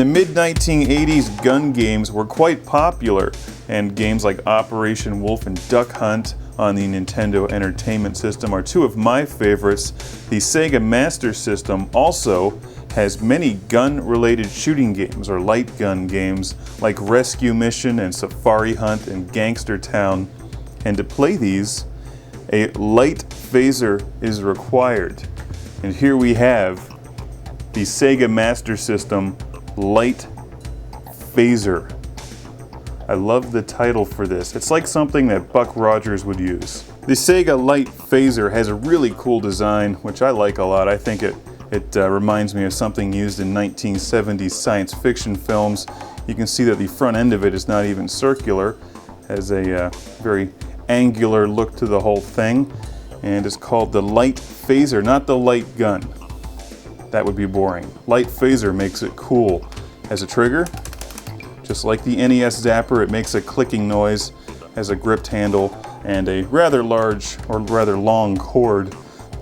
the mid-1980s, gun games were quite popular, and games like Operation Wolf and Duck Hunt on the Nintendo Entertainment System are two of my favorites. The Sega Master System also has many gun-related shooting games or light gun games like Rescue Mission and Safari Hunt and Gangster Town. And to play these, a light phaser is required. And here we have the Sega Master System Light Phaser. I love the title for this. It's like something that Buck Rogers would use. The Sega Light Phaser has a really cool design, which I like a lot. I think it reminds me of something used in 1970s science fiction films. You can see that the front end of it is not even circular. It has a very angular look to the whole thing, and it's called the Light Phaser, not the light gun. That would be boring. Light Phaser makes it cool. Has a trigger, just like the NES Zapper. It makes a clicking noise, has a gripped handle, and a rather large or rather long cord,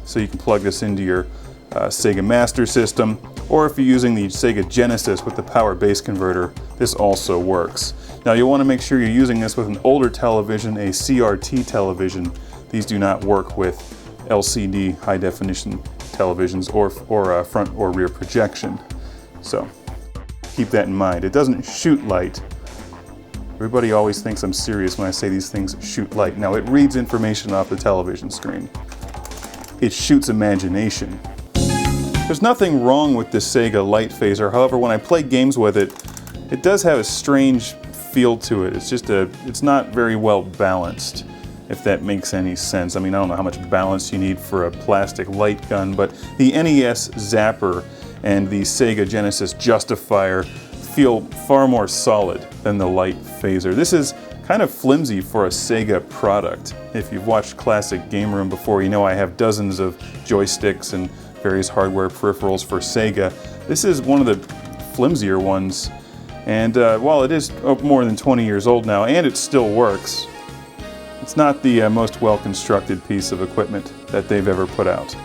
so you can plug this into your Sega Master System, or if you're using the Sega Genesis with the power base converter, this also works. Now you'll want to make sure you're using this with an older television, a CRT television. These do not work with LCD high definition televisions or front or rear projection. So keep that in mind. It doesn't shoot light. Everybody always thinks I'm serious when I say these things shoot light. No, it reads information off the television screen. It shoots imagination. There's nothing wrong with this Sega Light Phaser. However, when I play games with it, it does have a strange feel to it. It's not very well balanced, if that makes any sense. I mean, I don't know how much balance you need for a plastic light gun, but the NES Zapper and the Sega Genesis Justifier feel far more solid than the Light Phaser. This is kind of flimsy for a Sega product. If you've watched Classic Game Room before, you know I have dozens of joysticks and various hardware peripherals for Sega. This is one of the flimsier ones, and while it is more than 20 years old now and it still works, it's not the most well-constructed piece of equipment that they've ever put out.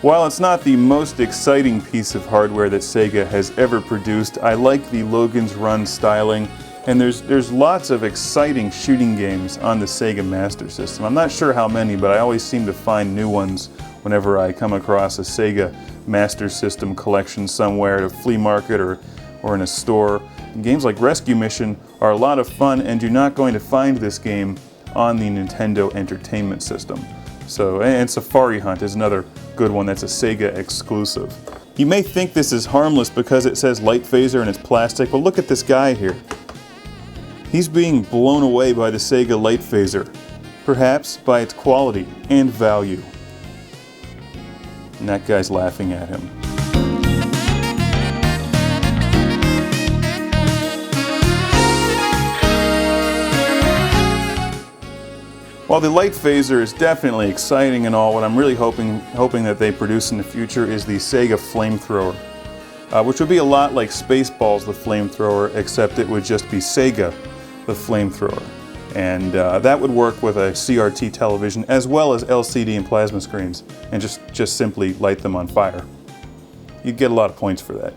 While it's not the most exciting piece of hardware that Sega has ever produced, I like the Logan's Run styling, and there's lots of exciting shooting games on the Sega Master System. I'm not sure how many, but I always seem to find new ones whenever I come across a Sega Master System collection somewhere at a flea market or in a store. And games like Rescue Mission are a lot of fun, and you're not going to find this game on the Nintendo Entertainment System. So, and Safari Hunt is another good one that's a Sega exclusive. You may think this is harmless because it says Light Phaser and it's plastic, but look at this guy here. He's being blown away by the Sega Light Phaser, perhaps by its quality and value. And that guy's laughing at him. While the Light Phaser is definitely exciting and all, what I'm really hoping that they produce in the future is the Sega Flamethrower, which would be a lot like Spaceballs the Flamethrower, except it would just be Sega the Flamethrower. And that would work with a CRT television as well as LCD and plasma screens, and just simply light them on fire. You'd get a lot of points for that.